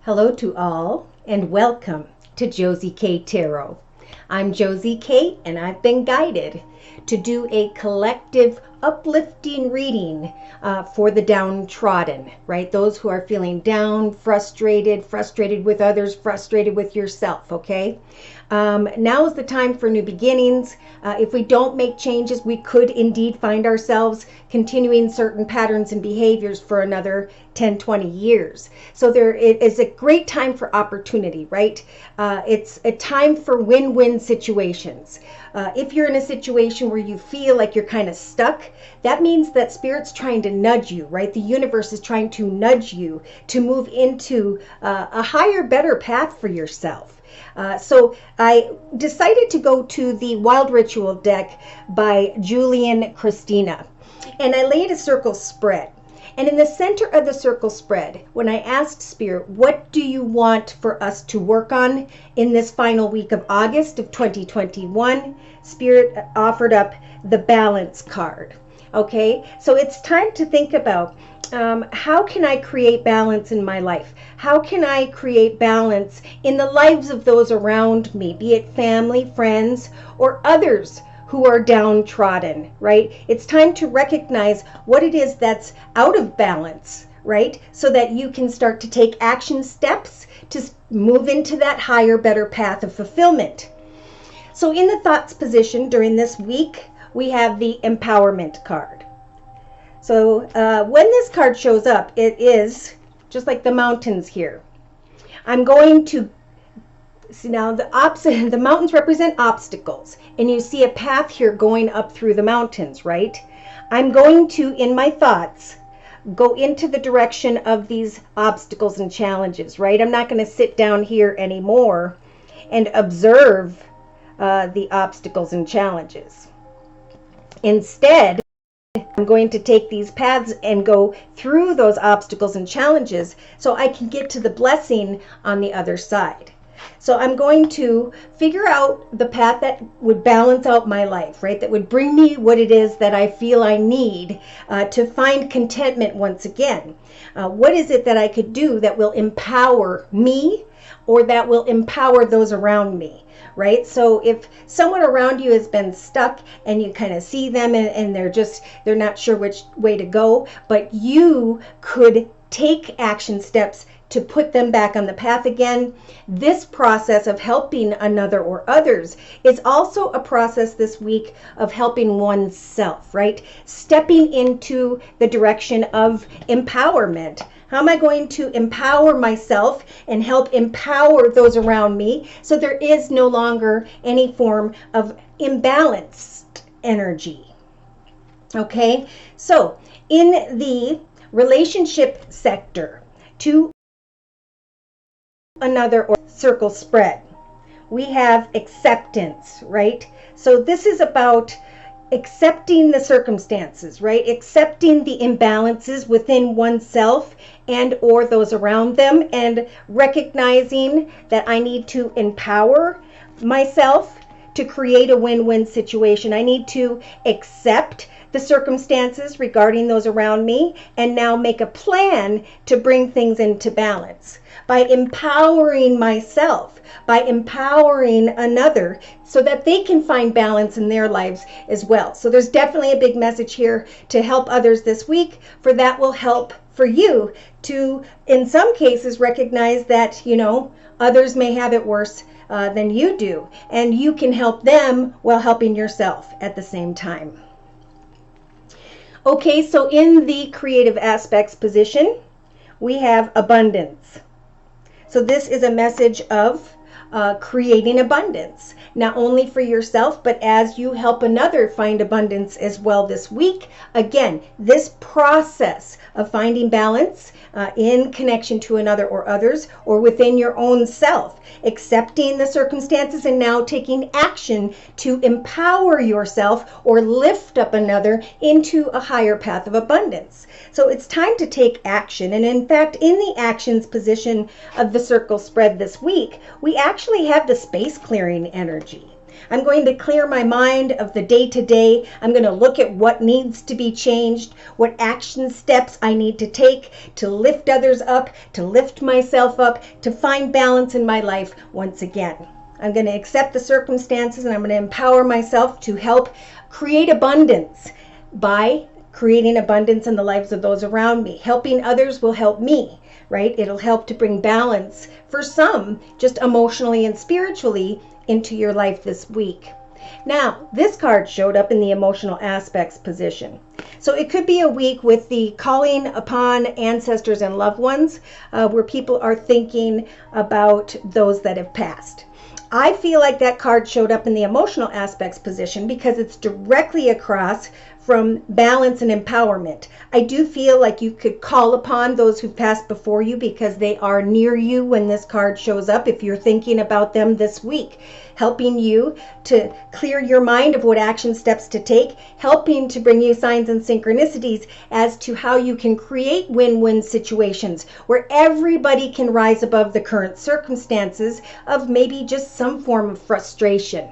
Hello to all and welcome to Josie K Tarot. I'm Josie K and I've been guided to do a collective uplifting reading for the downtrodden, right? Those who are feeling down, frustrated with others, frustrated with yourself, okay? Now is the time for new beginnings. If we don't make changes, we could indeed find ourselves continuing certain patterns and behaviors for another 10, 20 years. So it is a great time for opportunity, right? It's a time for win-win situations. If you're in a situation where you feel like you're kind of stuck, that means that Spirit's trying to nudge you, right? The universe is trying to nudge you to move into a higher, better path for yourself. So I decided to go to the Wild Ritual deck by Julian Christina, and I laid a circle spread. And in the center of the circle spread, when I asked Spirit, what do you want for us to work on in this final week of August of 2021, Spirit offered up the balance card. Okay, so it's time to think about how can I create balance in my life? How can I create balance in the lives of those around me, be it family, friends, or others who are downtrodden, right? It's time to recognize what it is that's out of balance, right? So that you can start to take action steps to move into that higher, better path of fulfillment. So in the thoughts position during this week, we have the empowerment card. So when this card shows up, it is just like the mountains here. I'm going to see now the mountains represent obstacles, and you see a path here going up through the mountains, right? I'm going to, in my thoughts, go into the direction of these obstacles and challenges, right? I'm not going to sit down here anymore and observe the obstacles and challenges. Instead, I'm going to take these paths and go through those obstacles and challenges so I can get to the blessing on the other side. So I'm going to figure out the path that would balance out my life, right? That would bring me what it is that I feel I need to find contentment once again. What is it that I could do that will empower me or that will empower those around me? Right? So if someone around you has been stuck and you kind of see them and they're not sure which way to go, but you could take action steps to put them back on the path again. This process of helping another or others is also a process this week of helping oneself, right? Stepping into the direction of empowerment. How am I going to empower myself and help empower those around me so there is no longer any form of imbalanced energy? Okay, so in the relationship sector, to another or circle spread, we have acceptance, right? So this is about accepting the circumstances, right? Accepting the imbalances within oneself and or those around them, and recognizing that I need to empower myself to create a win-win situation. I need to accept the circumstances regarding those around me and now make a plan to bring things into balance by empowering myself, by empowering another so that they can find balance in their lives as well. So there's definitely a big message here to help others this week, for that will help for you to, in some cases, recognize that, others may have it worse than you do, and you can help them while helping yourself at the same time. Okay, so in the creative aspects position, we have abundance. So this is a message of creating abundance, not only for yourself, but as you help another find abundance as well this week. Again, this process of finding balance in connection to another or others, or within your own self, accepting the circumstances and now taking action to empower yourself or lift up another into a higher path of abundance. So it's time to take action. And in fact, in the actions position of the circle spread this week, we actually have the space clearing energy. I'm going to clear my mind of the day-to-day. I'm going to look at what needs to be changed, what action steps I need to take to lift others up, to lift myself up, to find balance in my life once again. I'm going to accept the circumstances, and I'm going to empower myself to help create abundance by creating abundance in the lives of those around me. Helping others will help me, right? It'll help to bring balance for some, just emotionally and spiritually, into your life this week. Now, this card showed up in the emotional aspects position. So it could be a week with the calling upon ancestors and loved ones, where people are thinking about those that have passed. I feel like that card showed up in the emotional aspects position because it's directly across from balance and empowerment. I do feel like you could call upon those who've passed before you because they are near you when this card shows up, if you're thinking about them this week, helping you to clear your mind of what action steps to take, helping to bring you signs and synchronicities as to how you can create win-win situations where everybody can rise above the current circumstances of maybe just some form of frustration.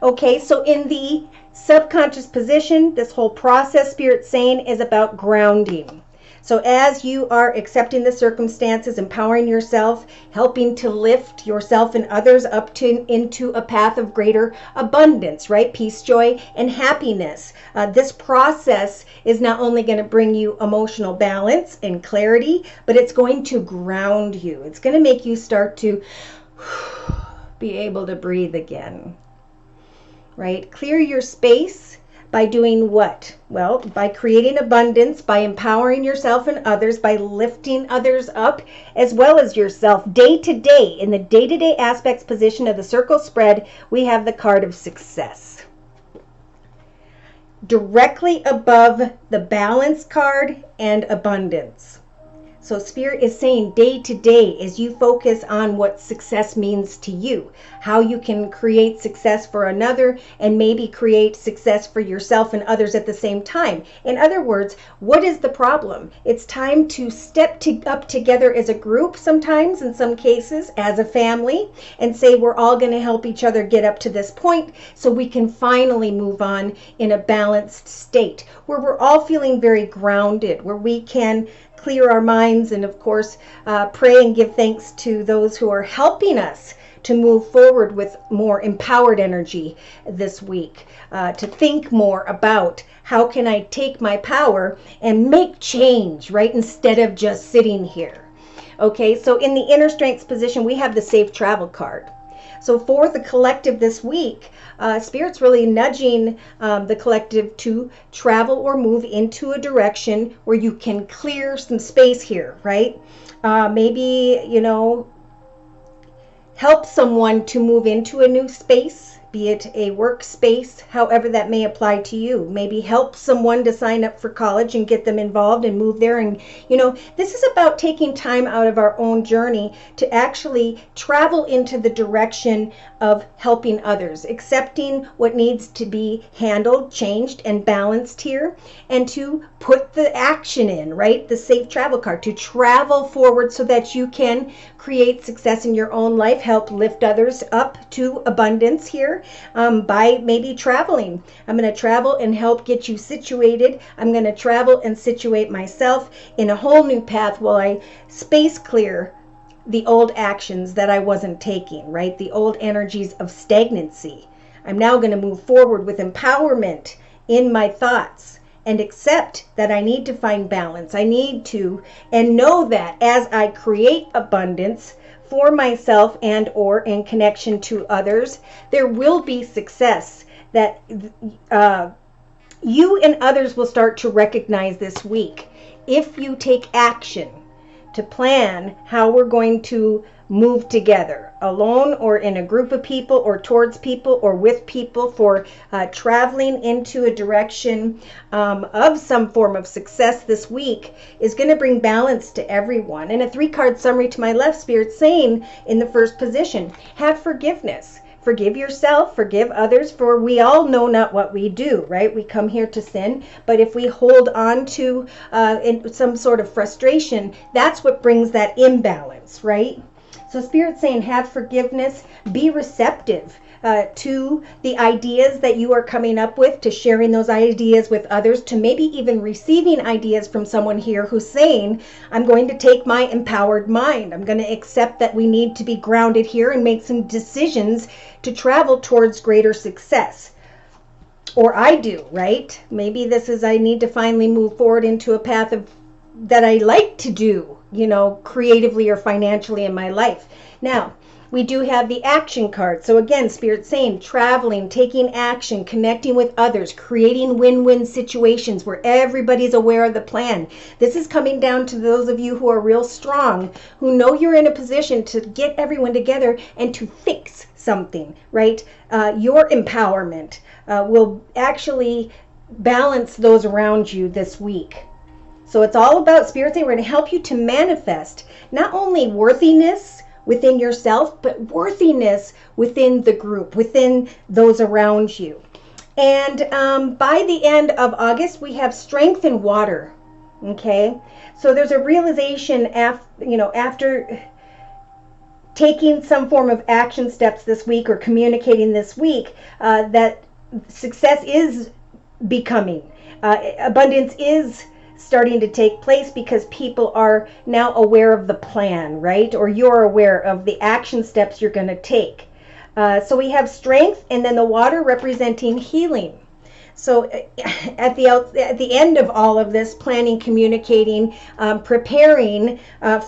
Okay, so in the subconscious position, this whole process, Spirit's saying, is about grounding. So as you are accepting the circumstances, empowering yourself, helping to lift yourself and others up into a path of greater abundance, right? Peace, joy, and happiness. This process is not only going to bring you emotional balance and clarity, but it's going to ground you. It's going to make you start to be able to breathe again. Right? Clear your space by doing what? Well, by creating abundance, by empowering yourself and others, by lifting others up, as well as yourself. Day to day, in the day-to-day aspects position of the circle spread, we have the card of success. Directly above the balance card and abundance. So Spirit is saying day to day, as you focus on what success means to you, how you can create success for another and maybe create success for yourself and others at the same time. In other words, what is the problem? It's time to step up together as a group sometimes, in some cases, as a family, and say we're all going to help each other get up to this point so we can finally move on in a balanced state where we're all feeling very grounded, where we can clear our minds and, of course, pray and give thanks to those who are helping us to move forward with more empowered energy this week, to think more about how can I take my power and make change, right, instead of just sitting here. Okay, so in the inner strengths position, we have the safe travel card. So for the collective this week, Spirit's really nudging the collective to travel or move into a direction where you can clear some space here, right? Maybe, help someone to move into a new space, be it a workspace, however that may apply to you. Maybe help someone to sign up for college and get them involved and move there. And, this is about taking time out of our own journey to actually travel into the direction of helping others, accepting what needs to be handled, changed, and balanced here, and to put the action in, right? The safe travel card, to travel forward so that you can create success in your own life, help lift others up to abundance here by maybe traveling. I'm going to travel and help get you situated. I'm going to travel and situate myself in a whole new path while I space clear the old actions that I wasn't taking, right? The old energies of stagnancy. I'm now going to move forward with empowerment in my thoughts and accept that I need to find balance. I need to, and know that as I create abundance for myself and or in connection to others, there will be success that you and others will start to recognize this week if you take action to plan how we're going to move together, alone or in a group of people or towards people or with people, for traveling into a direction of some form of success this week is going to bring balance to everyone. And a 3-card summary to my left, Spirit saying in the first position, have forgiveness. Forgive yourself, forgive others, for we all know not what we do, right? We come here to sin, but if we hold on to in some sort of frustration, that's what brings that imbalance, right? So Spirit's saying have forgiveness, be receptive to the ideas that you are coming up with, to sharing those ideas with others, to maybe even receiving ideas from someone here who's saying, I'm going to take my empowered mind. I'm going to accept that we need to be grounded here and make some decisions to travel towards greater success. Or I do, right? Maybe this is I need to finally move forward into a path of that I like to do, creatively or financially in my life. Now, we do have the action card. So again, Spirit's saying traveling, taking action, connecting with others, creating win-win situations where everybody's aware of the plan. This is coming down to those of you who are real strong, who know you're in a position to get everyone together and to fix something, right? Your empowerment will actually balance those around you this week. So it's all about Spirit saying we're going to help you to manifest not only worthiness within yourself, but worthiness within the group, within those around you. And by the end of August, we have strength and water. Okay, so there's a realization after taking some form of action steps this week or communicating this week that success is becoming, abundance is starting to take place because people are now aware of the plan, right? Or you're aware of the action steps you're going to take. So we have strength, and then the water representing healing. So at the end of all of this, planning, communicating, preparing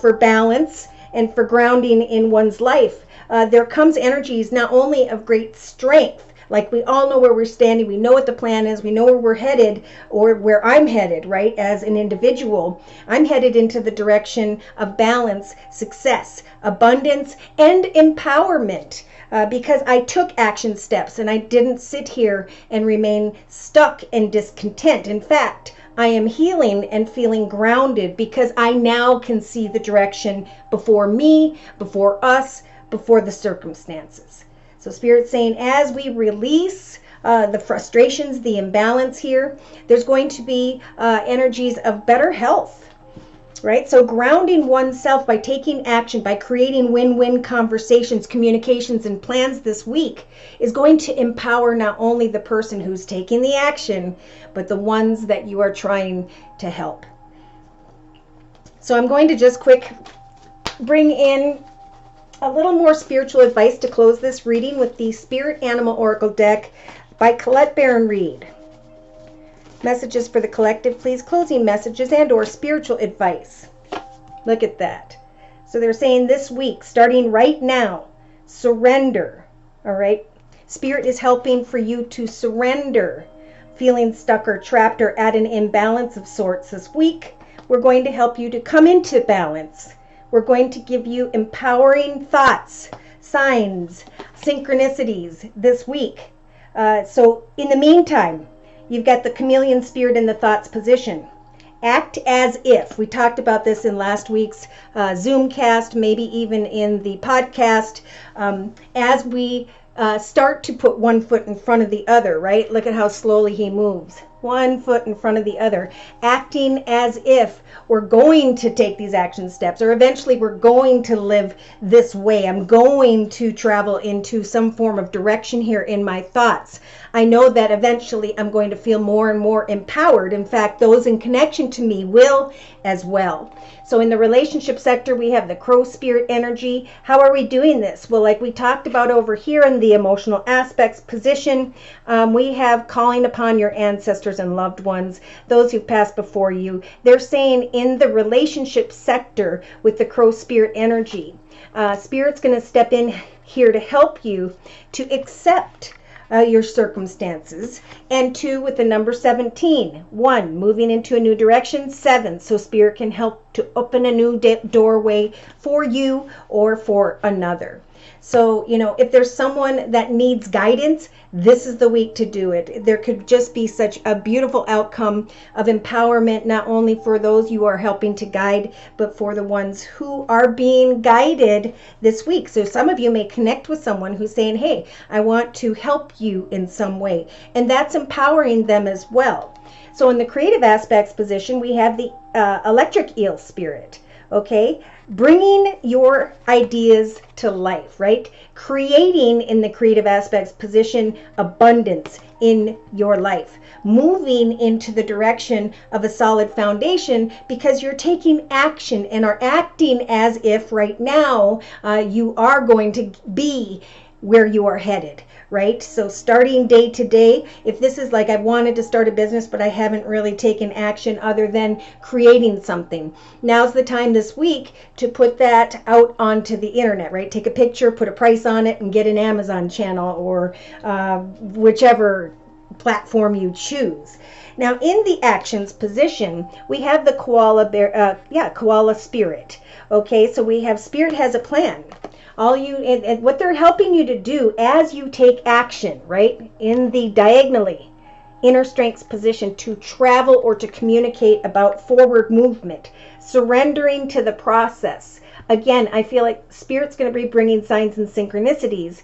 for balance and for grounding in one's life, there comes energies not only of great strength, like we all know where we're standing, we know what the plan is, we know where we're headed, or where I'm headed, right? As an individual, I'm headed into the direction of balance, success, abundance, and empowerment. Because I took action steps and I didn't sit here and remain stuck and discontent. In fact, I am healing and feeling grounded because I now can see the direction before me, before us, before the circumstances. So Spirit's saying as we release the frustrations, the imbalance here, there's going to be energies of better health, right? So grounding oneself by taking action, by creating win-win conversations, communications, and plans this week is going to empower not only the person who's taking the action, but the ones that you are trying to help. So I'm going to just quick bring in a little more spiritual advice to close this reading with the Spirit Animal Oracle deck by Colette Baron Reed. Messages for the collective, please. Closing messages and or spiritual advice. Look at that. So they're saying this week, starting right now, surrender. All right. Spirit is helping for you to surrender. Feeling stuck or trapped or at an imbalance of sorts this week, we're going to help you to come into balance. We're going to give you empowering thoughts, signs, synchronicities this week. So in the meantime, you've got the chameleon spirit in the thoughts position. Act as if. We talked about this in last week's Zoomcast, maybe even in the podcast. As we start to put one foot in front of the other, right? Look at how slowly he moves. One foot in front of the other, acting as if we're going to take these action steps, or eventually we're going to live this way. I'm going to travel into some form of direction here in my thoughts. I know that eventually I'm going to feel more and more empowered. In fact, those in connection to me will as well. So in the relationship sector, we have the crow spirit energy. How are we doing this? Well, like we talked about over here in the emotional aspects position, we have calling upon your ancestors and loved ones, those who've passed before you. They're saying in the relationship sector with the crow spirit energy, Spirit's going to step in here to help you to accept your circumstances, and 2 with the number 17. 1, moving into a new direction. 7, so Spirit can help to open a new doorway for you or for another. So, if there's someone that needs guidance, this is the week to do it. There could just be such a beautiful outcome of empowerment, not only for those you are helping to guide, but for the ones who are being guided this week. So some of you may connect with someone who's saying, hey, I want to help you in some way. And that's empowering them as well. So in the creative aspects position, we have the electric eel spirit. Okay, bringing your ideas to life, right? Creating in the creative aspects position abundance in your life, moving into the direction of a solid foundation because you're taking action and are acting as if right now you are going to be where you are headed, right? So starting day to day, if this is like I wanted to start a business, but I haven't really taken action other than creating something. Now's the time this week to put that out onto the internet, right? Take a picture, put a price on it, and get an Amazon channel or whichever platform you choose. Now in the actions position, we have the koala bear, koala spirit. Okay, so we have spirit has a plan. All you and what they're helping you to do as you take action, right, in the diagonally inner strengths position to travel or to communicate about forward movement, surrendering to the process. Again, I feel like Spirit's going to be bringing signs and synchronicities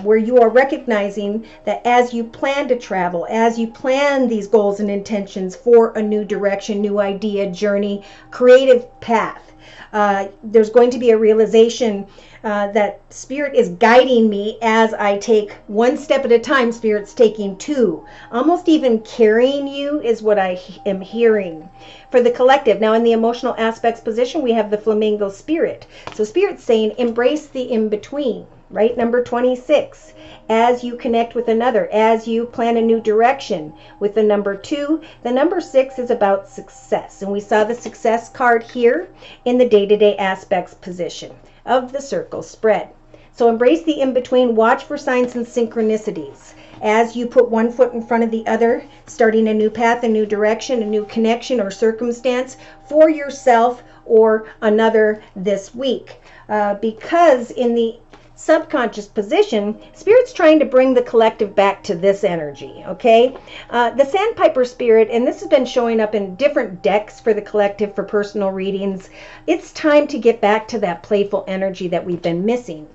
where you are recognizing that as you plan to travel, as you plan these goals and intentions for a new direction, new idea, journey, creative path, there's going to be a realization that Spirit is guiding me as I take one step at a time. Spirit's taking two, almost even carrying you is what I am hearing. For the collective, now in the emotional aspects position, we have the flamingo spirit. So Spirit's saying embrace the in-between, right? Number 26, as you connect with another, as you plan a new direction with the number 2. The number 6 is about success. And we saw the success card here in the day-to-day aspects position of the circle spread. So embrace the in-between, watch for signs and synchronicities. As you put one foot in front of the other, starting a new path, a new direction, a new connection or circumstance for yourself or another this week. Because in the subconscious position, Spirit's trying to bring the collective back to this energy, okay? The Sandpiper Spirit, and this has been showing up in different decks for the collective for personal readings, it's time to get back to that playful energy that we've been missing.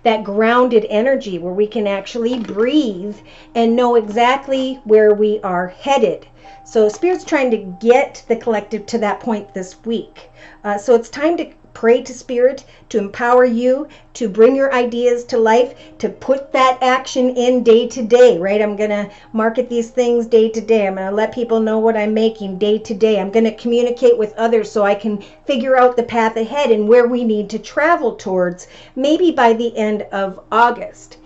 That grounded energy where we can actually breathe and know exactly where we are headed. So Spirit's trying to get the collective to that point this week. So it's time to pray to Spirit to empower you, to bring your ideas to life, to put that action in day to day, right? I'm going to market these things day to day. I'm going to let people know what I'm making day to day. I'm going to communicate with others so I can figure out the path ahead and where we need to travel towards, maybe by the end of August.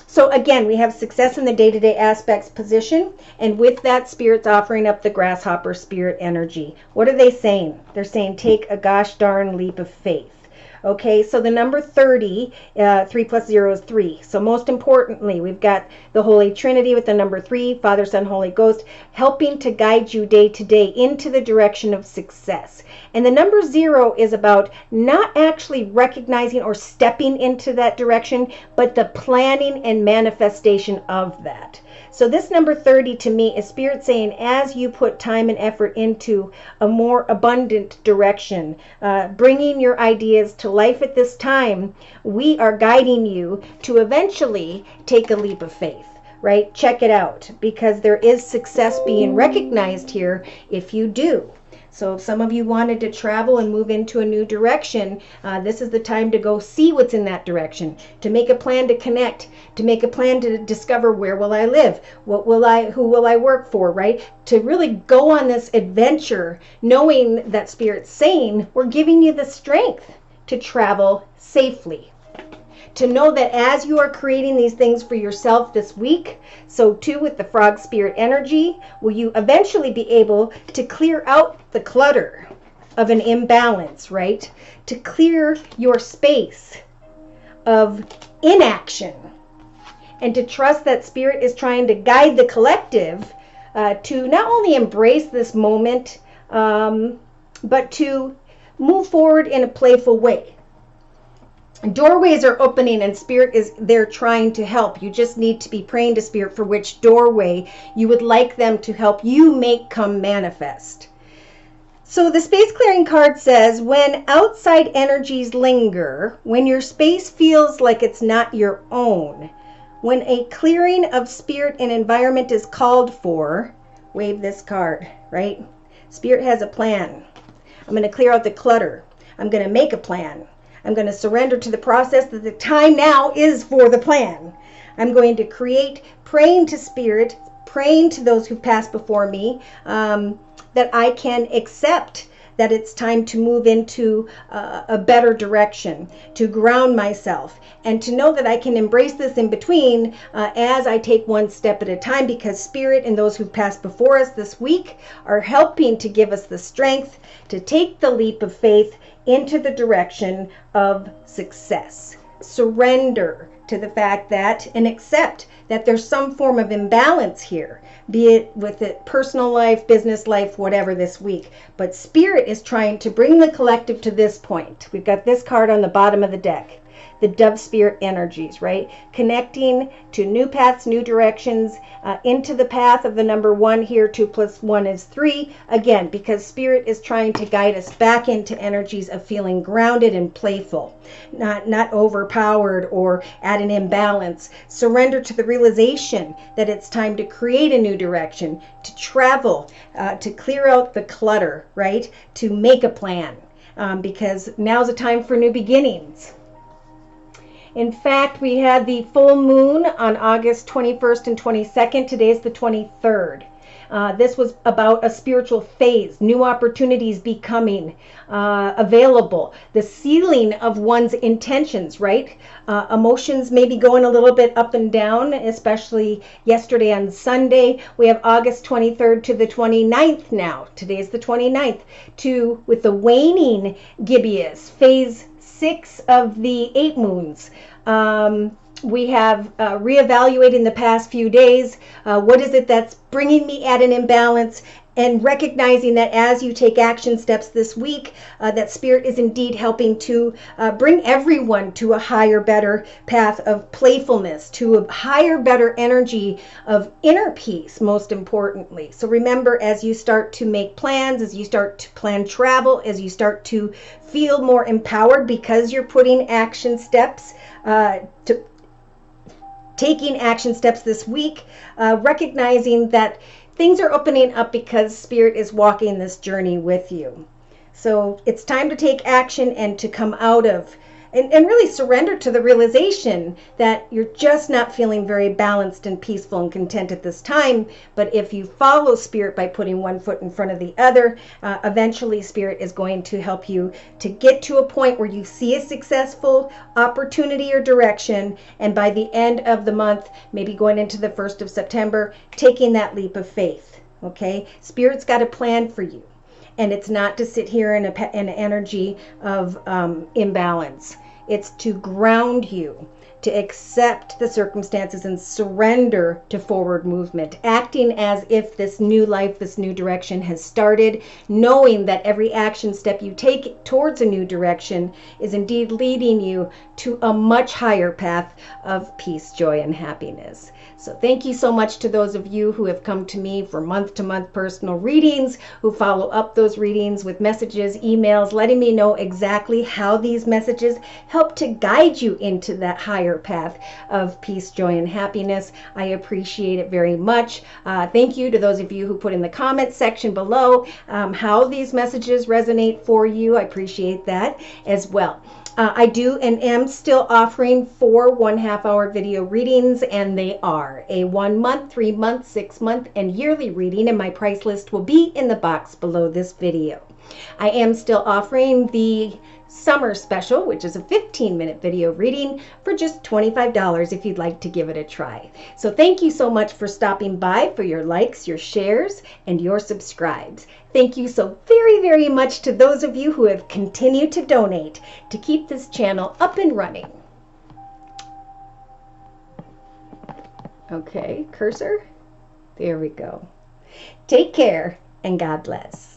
So again, we have success in the day-to-day aspects position, and with that, Spirit's offering up the grasshopper spirit energy. What are they saying? They're saying take a gosh darn leap of faith. Okay, so the number 30, 3 plus 0 is 3. So most importantly, we've got the Holy Trinity with the number 3, Father, Son, Holy Ghost, helping to guide you day to day into the direction of success. And the number 0 is about not actually recognizing or stepping into that direction, but the planning and manifestation of that. So this number 30 to me is Spirit saying as you put time and effort into a more abundant direction, bringing your ideas to life at this time, we are guiding you to eventually take a leap of faith, right? Check it out, because there is success being recognized here if you do. So if some of you wanted to travel and move into a new direction, this is the time to go see what's in that direction, to make a plan to connect, to make a plan to discover where will I live, who will I work for, right? To really go on this adventure, knowing that Spirit's saying we're giving you the strength to travel safely. To know that as you are creating these things for yourself this week, so too with the frog spirit energy, will you eventually be able to clear out the clutter of an imbalance, right? To clear your space of inaction, and to trust that Spirit is trying to guide the collective to not only embrace this moment, but to move forward in a playful way. Doorways are opening and Spirit is there trying to help. You just need to be praying to Spirit for which doorway you would like them to help you make come manifest. So the space clearing card says, when outside energies linger, when your space feels like it's not your own, when a clearing of spirit and environment is called for, wave this card, right? Spirit has a plan. I'm going to clear out the clutter. I'm going to make a plan. I'm going to surrender to the process that the time now is for the plan. I'm going to create, praying to Spirit, praying to those who've passed before me, that I can accept that it's time to move into a better direction, to ground myself, and to know that I can embrace this in between as I take one step at a time, because Spirit and those who've passed before us this week are helping to give us the strength to take the leap of faith into the direction of success. Surrender to the fact that, and accept that there's some form of imbalance here, be it with it personal life, business life, whatever this week. But Spirit is trying to bring the collective to this point. We've got this card on the bottom of the deck, the Dove Spirit energies, right? Connecting to new paths, new directions, into the path of the number 1 here. 2 + 1 is 3. Again, because Spirit is trying to guide us back into energies of feeling grounded and playful, not overpowered or at an imbalance. Surrender to the realization that it's time to create a new direction, to travel, to clear out the clutter, right? To make a plan, because now's a time for new beginnings. In fact, we had the full moon on August 21st and 22nd. Today's the 23rd. This was about a spiritual phase, new opportunities becoming available, the sealing of one's intentions, right? Emotions may be going a little bit up and down, especially yesterday on Sunday. We have August 23rd to the 29th now. Today's the 29th, with the waning gibbous, phase 6 of the 8 moons. We have reevaluating the past few days. What is it that's bringing me at an imbalance? And recognizing that as you take action steps this week, that Spirit is indeed helping to bring everyone to a higher, better path of playfulness, to a higher, better energy of inner peace, most importantly. So remember, as you start to make plans, as you start to plan travel, as you start to feel more empowered because you're putting action steps, taking action steps this week, recognizing that things are opening up because Spirit is walking this journey with you. So it's time to take action and to come out of and really surrender to the realization that you're just not feeling very balanced and peaceful and content at this time. But if you follow Spirit by putting one foot in front of the other, eventually Spirit is going to help you to get to a point where you see a successful opportunity or direction, and by the end of the month, maybe going into the 1st of September, taking that leap of faith. Okay? Spirit's got a plan for you. And it's not to sit here in an energy of imbalance. It's to ground you, to accept the circumstances and surrender to forward movement, acting as if this new life, this new direction has started, knowing that every action step you take towards a new direction is indeed leading you to a much higher path of peace, joy, and happiness. So thank you so much to those of you who have come to me for month-to-month personal readings, who follow up those readings with messages, emails, letting me know exactly how these messages help to guide you into that higher path of peace, joy, and happiness. I appreciate it very much. Thank you to those of you who put in the comment section below how these messages resonate for you. I appreciate that as well. I do and am still offering 4 1/2-hour video readings, and they are a 1 month, 3 month, 6 month, and yearly reading, and my price list will be in the box below this video. I am still offering the summer special, which is a 15-minute video reading for just $25 if you'd like to give it a try. So thank you so much for stopping by, for your likes, your shares, and your subscribes. Thank you so very, very much to those of you who have continued to donate to keep this channel up and running. Okay, cursor. There we go. Take care and God bless.